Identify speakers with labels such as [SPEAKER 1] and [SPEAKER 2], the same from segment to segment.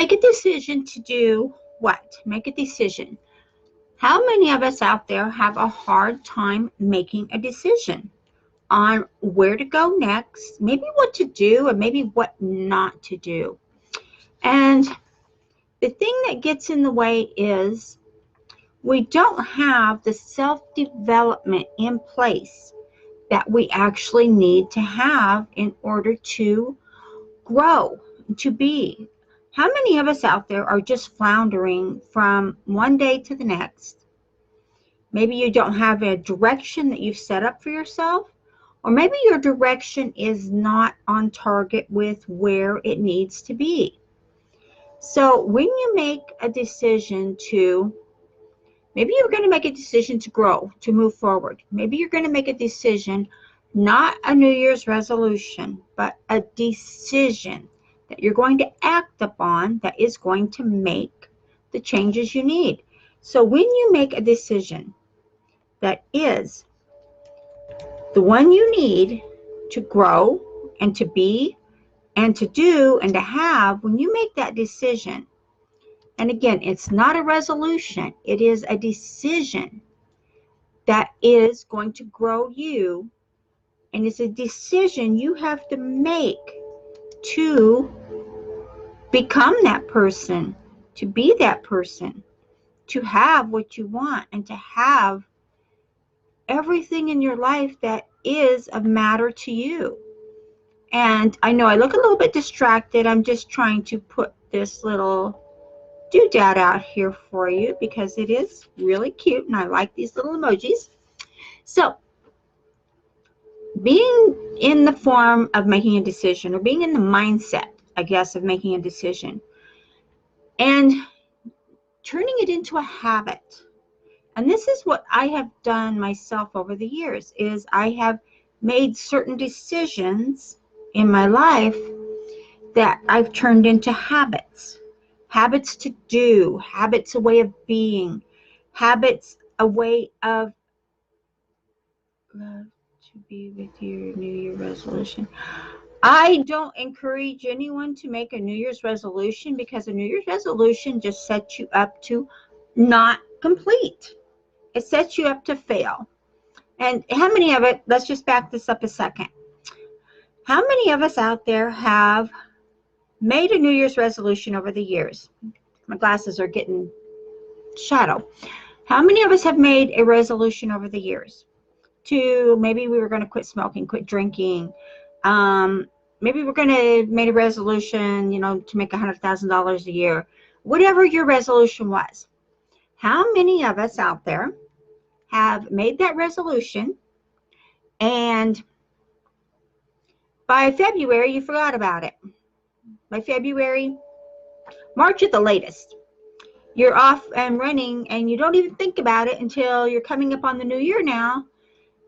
[SPEAKER 1] Make a decision to do what? Make a decision. How many of us out there have a hard time making a decision on where to go next, maybe what to do, or maybe what not to do? And the thing that gets in the way is we don't have the self-development in place that we actually need to have in order to grow, to be. How many of us out there are just floundering from one day to the next? Maybe you don't have a direction that you've set up for yourself, or maybe your direction is not on target with where it needs to be. So when you make a decision to, maybe you're going to make a decision to grow, to move forward. Maybe you're going to make a decision, not a New Year's resolution, but a decision that you're going to act upon that is going to make the changes you need. So when you make a decision that is the one you need to grow and to be and to do and to have, when you make that decision, and again, it's not a resolution, it is a decision that is going to grow you, and it's a decision you have to make to become that person, to be that person, to have what you want, and to have everything in your life that is of matter to you. And I know I look a little bit distracted. I'm just trying to put this little doodad out here for you because it is really cute and I like these little emojis. So being in the form of making a decision, or being in the mindset, I guess, of making a decision and turning it into a habit. And this is what I have done myself over the years, is I have made certain decisions in my life that I've turned into habits. Habits to do, habits a way of being, habits a way of to be with your New Year resolution. I don't encourage anyone to make a New Year's resolution, because a New Year's resolution just sets you up to not complete. It sets you up to fail. And how many of it, let's just back this up a second. How many of us out there have made a New Year's resolution over the years? My glasses are getting shadow. How many of us have made a resolution over the years to, maybe we were going to quit smoking, quit drinking. Maybe we're going to make a resolution, to make $100,000 a year. Whatever your resolution was. How many of us out there have made that resolution and by February you forgot about it? By February, March at the latest, you're off and running and you don't even think about it until you're coming up on the new year now,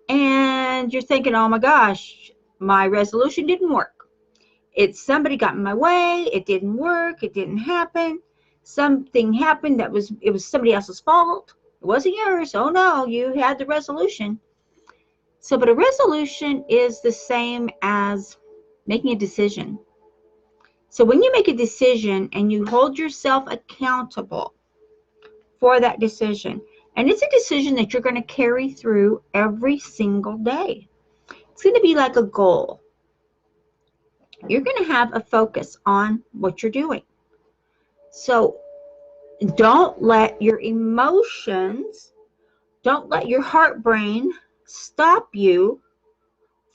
[SPEAKER 1] and you're thinking, oh my gosh, my resolution didn't work. Somebody got in my way, it didn't work, it didn't happen. Something happened it was somebody else's fault. It wasn't yours. Oh no, you had the resolution. So, but a resolution is the same as making a decision. So when you make a decision and you hold yourself accountable for that decision, and it's a decision that you're going to carry through every single day. It's going to be like a goal. You're going to have a focus on what you're doing. So don't let your emotions, don't let your heart brain stop you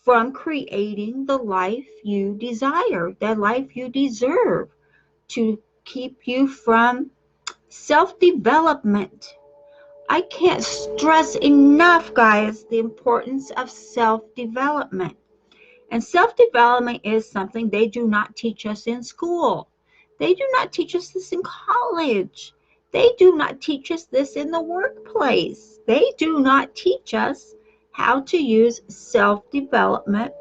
[SPEAKER 1] from creating the life you desire, the life you deserve, to keep you from self-development. I can't stress enough, guys, the importance of self-development. And self-development is something they do not teach us in school. They do not teach us this in college. They do not teach us this in the workplace. They do not teach us how to use self-development,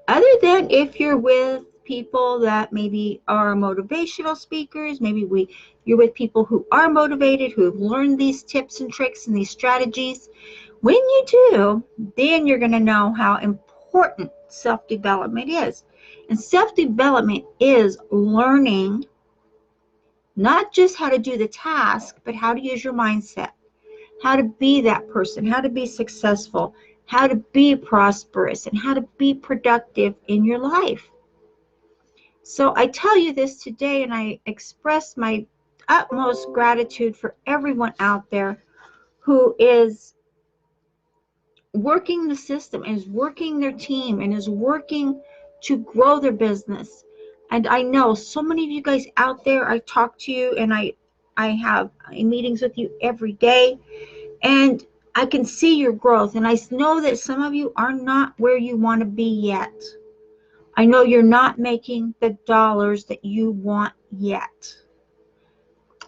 [SPEAKER 1] other than if you're with people that maybe are motivational speakers. Maybe you're with people who are motivated, who've learned these tips and tricks and these strategies. When you do, then you're going to know how important self-development is. And self-development is learning Not just how to do the task, but how to use your mindset, how to be that person, how to be successful, how to be prosperous, and how to be productive in your life. So I tell you this today, and I express my utmost gratitude for everyone out there who is working the system, and is working their team, and is working to grow their business. And I know so many of you guys out there, I talk to you, and I have meetings with you every day, and I can see your growth, and I know that some of you are not where you want to be yet. I know you're not making the dollars that you want yet.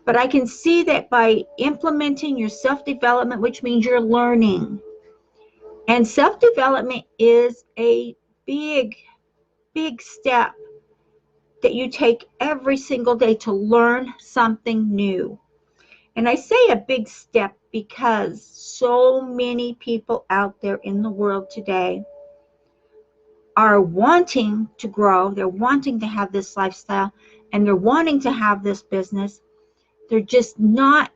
[SPEAKER 1] But I can see that by implementing your self-development, which means you're learning. And self-development is a big, big step that you take every single day to learn something new. And I say a big step because so many people out there in the world today are wanting to grow. They're wanting to have this lifestyle, and they're wanting to have this business. They're just not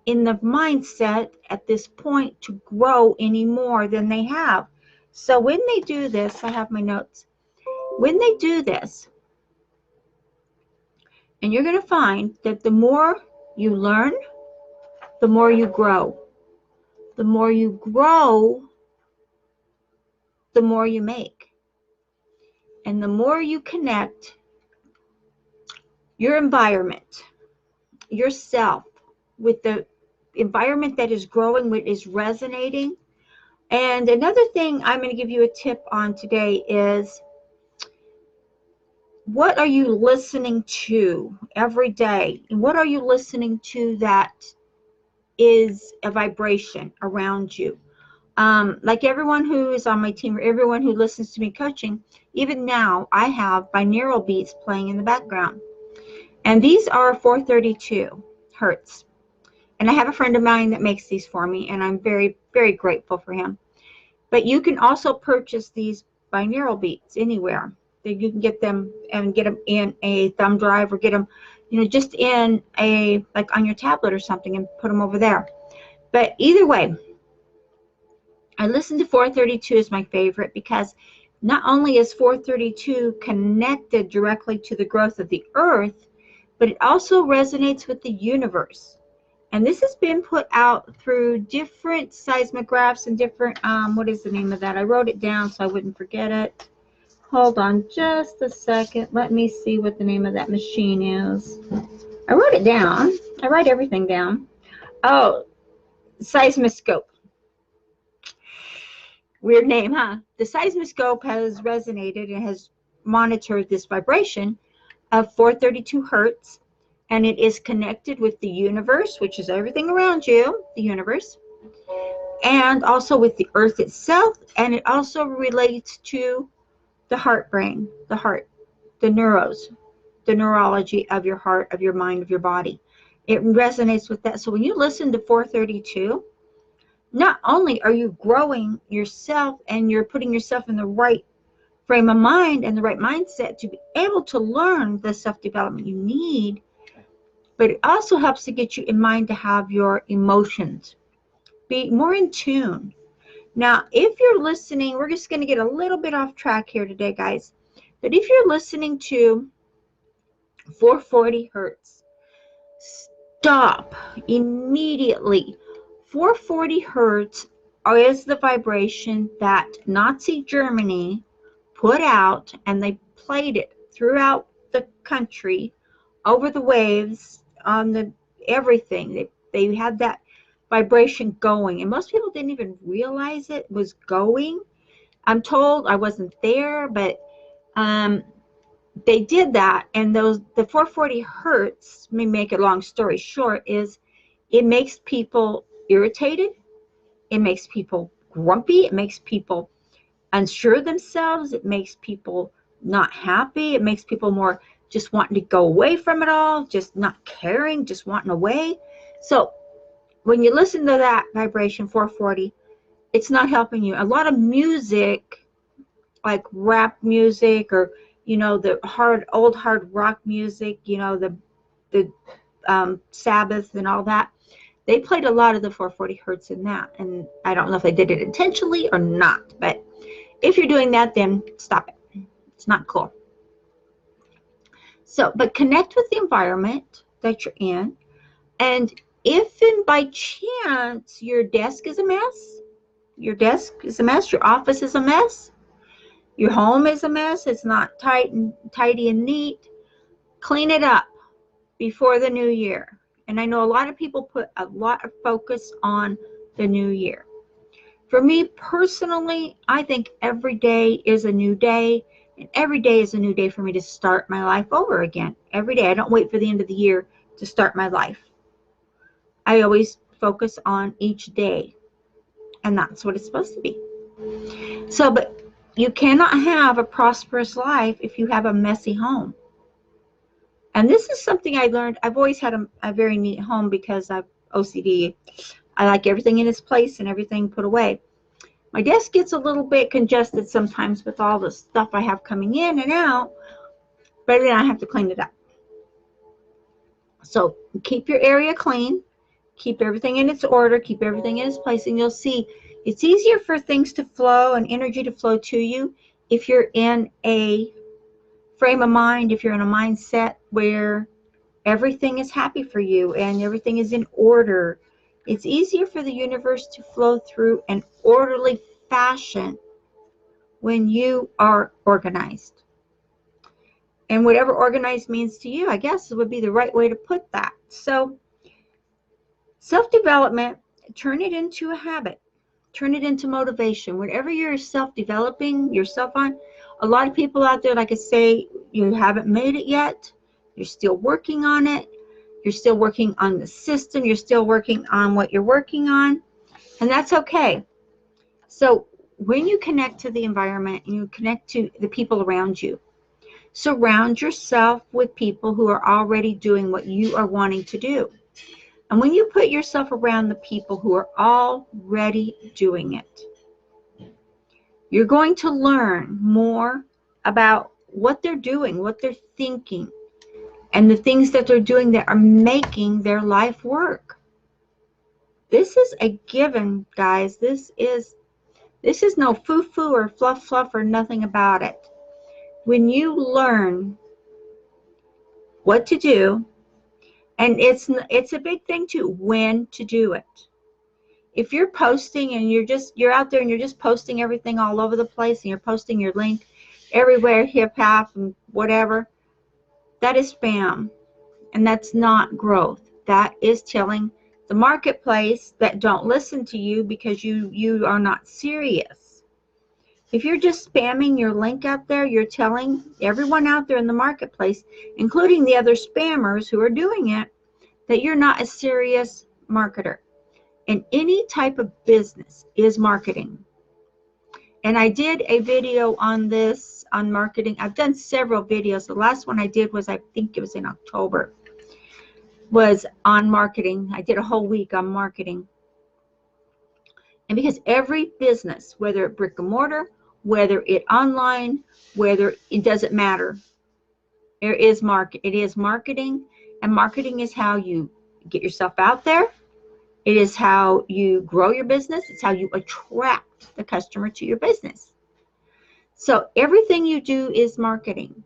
[SPEAKER 1] in the mindset at this point to grow any more than they have. So when they do this, I have my notes. When they do this, and you're going to find that the more you learn, the more you grow. The more you grow, the more you make. And the more you connect your environment, yourself, with the environment that is growing, what is resonating. And another thing I'm going to give you a tip on today is, what are you listening to every day? And what are you listening to that is a vibration around you? Like everyone who is on my team, or everyone who listens to me coaching, even now I have binaural beats playing in the background. And these are 432 hertz. And I have a friend of mine that makes these for me, and I'm very, very grateful for him. But you can also purchase these binaural beats anywhere. You can get them and get them in a thumb drive, or get them, just in a, like on your tablet or something, and put them over there. But either way, I listen to 432 as my favorite, because not only is 432 connected directly to the growth of the earth, but it also resonates with the universe. And this has been put out through different seismographs and different, what is the name of that? I wrote it down so I wouldn't forget it. Hold on just a second. Let me see what the name of that machine is. I wrote it down. I write everything down. Oh, seismoscope. Weird name, huh? The seismoscope has resonated and has monitored this vibration of 432 hertz. And it is connected with the universe, which is everything around you, the universe, and also with the earth itself. And it also relates to the heart brain, the heart, the neurology of your heart, of your mind, of your body. It resonates with that. So when you listen to 432, not only are you growing yourself, and you're putting yourself in the right frame of mind and the right mindset to be able to learn the self-development you need, but it also helps to get you in mind to have your emotions be more in tune. Now, if you're listening, we're just going to get a little bit off track here today, guys. But if you're listening to 440 hertz, stop immediately. 440 hertz is the vibration that Nazi Germany put out, and they played it throughout the country, over the waves, on the everything. They had that vibration going, and most people didn't even realize it was going. I'm told, I wasn't there, but they did that. And the 440 hertz, let me make a long story short, is it makes people irritated, it makes people grumpy, it makes people unsure of themselves, it makes people not happy, it makes people more just wanting to go away from it all, just not caring, just wanting away. So when you listen to that vibration, 440, it's not helping you. A lot of music, like rap music, or the old hard rock music, the Sabbath and all that. They played a lot of the 440 hertz in that, and I don't know if they did it intentionally or not, but if you're doing that, then stop it. It's not cool. So, but connect with the environment that you're in, and if and by chance your desk is a mess, your desk is a mess, your office is a mess, your home is a mess, it's not tidy and neat, clean it up before the new year. And I know a lot of people put a lot of focus on the new year. For me personally, I think every day is a new day, and every day is a new day for me to start my life over again. Every day. I don't wait for the end of the year to start my life. I always focus on each day, and that's what it's supposed to be. So, but you cannot have a prosperous life if you have a messy home. And this is something I learned. I've always had a very neat home because I've OCD. I like everything in its place and everything put away. My desk gets a little bit congested sometimes with all the stuff I have coming in and out, but then I have to clean it up. So keep your area clean, keep everything in its order, keep everything in its place, and you'll see it's easier for things to flow and energy to flow to you if you're in a frame of mind, if you're in a mindset where everything is happy for you and everything is in order. It's easier for the universe to flow through an orderly fashion when you are organized. And whatever organized means to you, I guess, would be the right way to put that. So self-development, turn it into a habit. Turn it into motivation. Whatever you're self-developing yourself on, a lot of people out there, like I say, you haven't made it yet. You're still working on it. You're still working on the system. You're still working on what you're working on. And that's okay. So when you connect to the environment and you connect to the people around you, surround yourself with people who are already doing what you are wanting to do. And when you put yourself around the people who are already doing it, you're going to learn more about what they're doing, what they're thinking, and the things that they're doing that are making their life work. This is a given, guys. This is no foo-foo or fluff or nothing about it. When you learn what to do, and it's a big thing too, when to do it. If you're posting and you're out there and you're just posting everything all over the place and you're posting your link everywhere, hip hop and whatever, that is spam, and that's not growth. That is telling the marketplace that don't listen to you because you are not serious. If you're just spamming your link out there, you're telling everyone out there in the marketplace, including the other spammers who are doing it, that you're not a serious marketer. And any type of business is marketing. And I did a video on this, on marketing. I've done several videos. The last one I did was, I think it was in October, was on marketing. I did a whole week on marketing. And because every business, whether it brick and mortar, whether it online, whether it doesn't matter, it is marketing, and marketing is how you get yourself out there. It is how you grow your business. It's how you attract the customer to your business. So everything you do is marketing.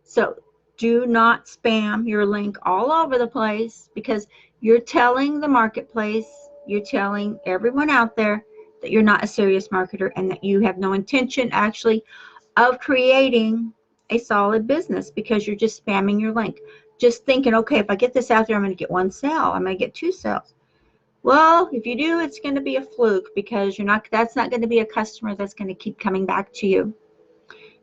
[SPEAKER 1] So do not spam your link all over the place, because you're telling the marketplace, you're telling everyone out there that you're not a serious marketer and that you have no intention actually of creating a solid business, because you're just spamming your link. Just thinking, okay, if I get this out there, I'm going to get one sale. I'm going to get 2 sales. Well, if you do, it's going to be a fluke, because that's not going to be a customer that's going to keep coming back to you.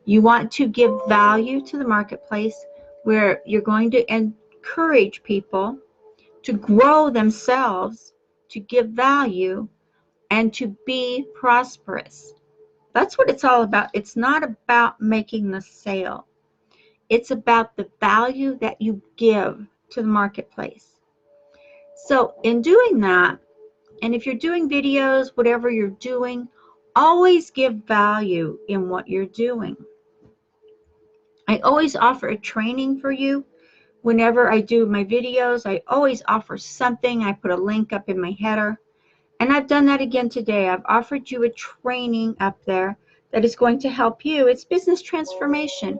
[SPEAKER 1] You want to give value to the marketplace, where you're going to encourage people to grow themselves, to give value, and to be prosperous. That's what it's all about. It's not about making the sale. It's about the value that you give to the marketplace. So in doing that, and if you're doing videos, whatever you're doing, always give value in what you're doing. I always offer a training for you whenever I do my videos, I always offer something. I put a link up in my header. And I've done that again today. I've offered you a training up there that is going to help you. It's business transformation.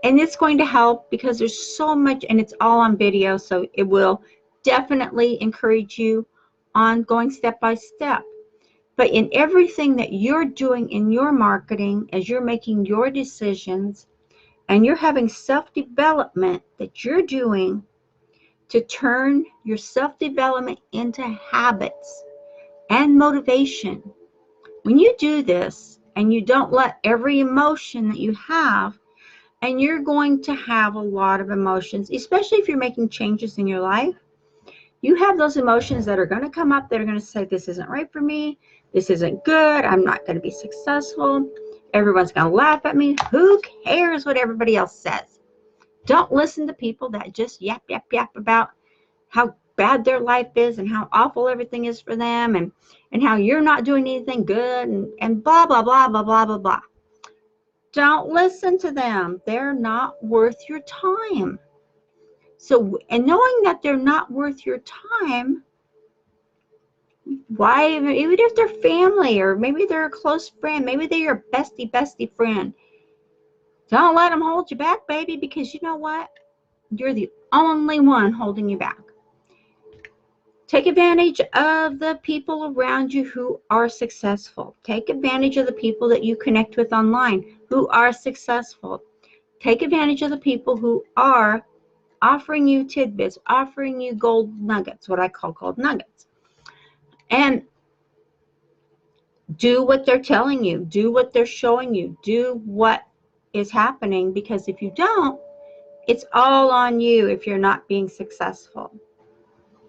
[SPEAKER 1] And it's going to help because there's so much, and it's all on video, so it will definitely encourage you on going step by step. But in everything that you're doing in your marketing, as you're making your decisions, and you're having self-development that you're doing to turn your self-development into habits and motivation. When you do this and you don't let every emotion that you have, and you're going to have a lot of emotions, especially if you're making changes in your life, you have those emotions that are going to come up that are going to say, this isn't right for me, this isn't good, I'm not going to be successful, everyone's going to laugh at me, who cares what everybody else says? Don't listen to people that just yap, yap, yap about how bad their life is and how awful everything is for them, and how you're not doing anything good, and blah, blah, blah, blah, blah, blah, blah. Don't listen to them. They're not worth your time. So, and knowing that they're not worth your time, why, even if they're family, or maybe they're a close friend, maybe they're your bestie friend, don't let them hold you back, baby, because you know what? You're the only one holding you back. Take advantage of the people around you who are successful. Take advantage of the people that you connect with online who are successful. Take advantage of the people who are offering you tidbits, offering you gold nuggets, what I call gold nuggets. And do what they're telling you. Do what they're showing you. Do what is happening, because if you don't, it's all on you if you're not being successful.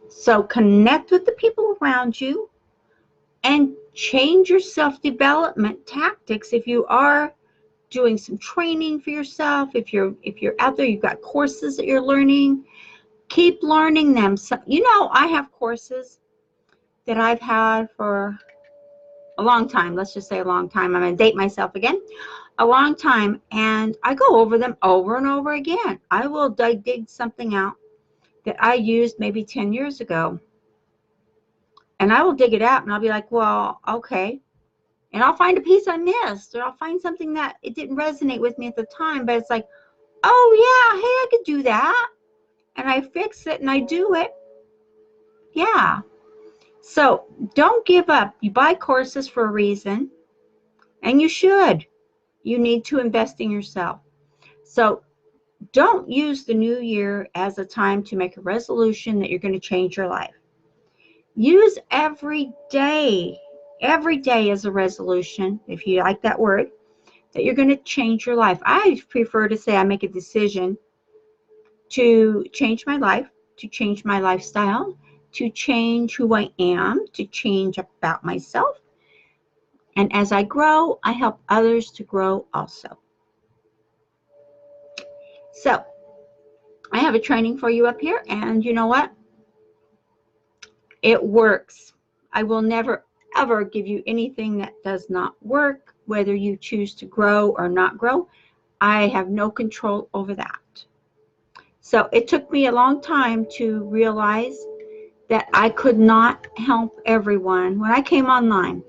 [SPEAKER 1] So connect with the people around you and change your self-development tactics. If you are doing some training for yourself, if you're out there, you've got courses that you're learning, keep learning them. So, you know, I have courses that I've had for a long time. Let's just say a long time. I'm going to date myself again. A long time. And I go over them over and over again. I will dig something out that I used maybe 10 years ago. And I will dig it out and I'll be like, well, okay. And I'll find a piece I missed, or I'll find something that it didn't resonate with me at the time, but it's like, oh yeah, hey, I could do that. And I fix it and I do it. Yeah. So don't give up. You buy courses for a reason, and you should. You need to invest in yourself. So don't use the new year as a time to make a resolution that you're going to change your life. Use every day as a resolution, if you like that word, that you're going to change your life. I prefer to say I make a decision to change my life, to change my lifestyle, to change who I am, to change about myself. And as I grow, I help others to grow also. So I have a training for you up here, and you know what? It works. I will never, ever give you anything that does not work, whether you choose to grow or not grow. I have no control over that. So it took me a long time to realize that I could not help everyone. When I came online,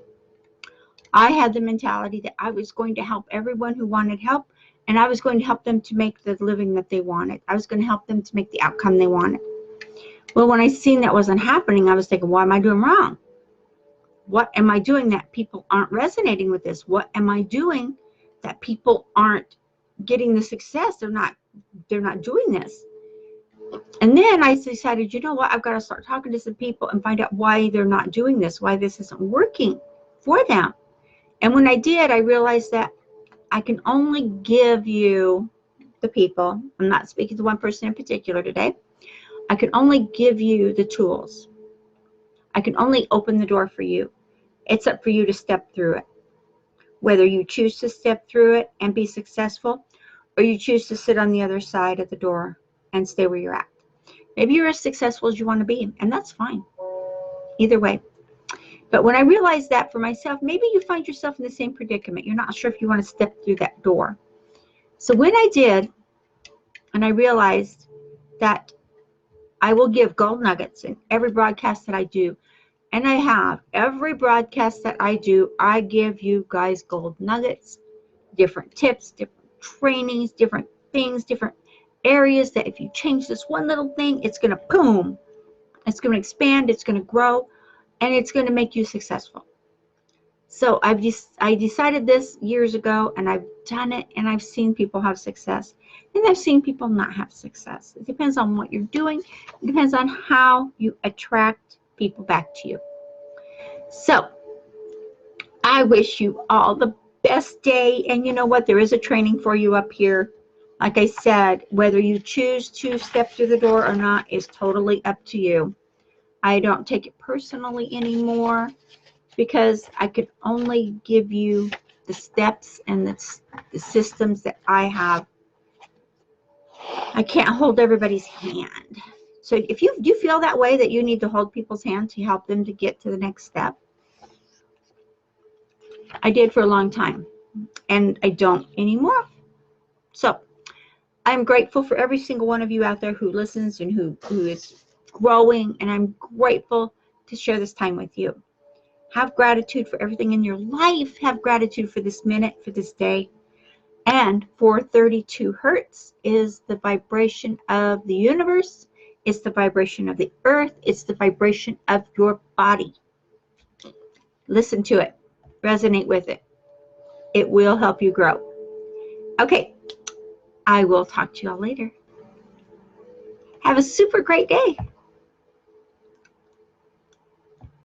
[SPEAKER 1] I had the mentality that I was going to help everyone who wanted help, and I was going to help them to make the living that they wanted. I was going to help them to make the outcome they wanted. Well, when I seen that wasn't happening, I was thinking, what am I doing wrong? What am I doing that people aren't resonating with this? What am I doing that people aren't getting the success? They're not doing this. And then I decided, you know what? I've got to start talking to some people and find out why they're not doing this, why this isn't working for them. And when I did, I realized that I can only give you the people. I'm not speaking to one person in particular today. I can only give you the tools. I can only open the door for you. It's up for you to step through it. Whether you choose to step through it and be successful, or you choose to sit on the other side of the door and stay where you're at. Maybe you're as successful as you want to be, and that's fine. Either way. But when I realized that for myself, maybe you find yourself in the same predicament. You're not sure if you want to step through that door. So when I did, and I realized that I will give gold nuggets in every broadcast that I do. And I have. Every broadcast that I do, I give you guys gold nuggets, different tips, different trainings, different things, different areas that if you change this one little thing, it's going to boom. It's going to expand, it's going to grow, and it's going to make you successful. So I decided this years ago, and I've done it, and I've seen people have success, and I've seen people not have success. It depends on what you're doing. It depends on how you attract people back to you. So I wish you all the best day, and you know what? There is a training for you up here. Like I said, whether you choose to step through the door or not is totally up to you. I don't take it personally anymore, because I could only give you the steps and the systems that I have. I can't hold everybody's hand. So if you do feel that way, that you need to hold people's hand to help them to get to the next step, I did for a long time, and I don't anymore. So I'm grateful for every single one of you out there who listens and who is growing, and I'm grateful to share this time with you. Have gratitude for everything in your life. Have gratitude for this minute, for this day. And 432 hertz is the vibration of the universe. It's the vibration of the earth. It's the vibration of your body. Listen to it. Resonate with it. It will help you grow. Okay. I will talk to you all later. Have a super great day.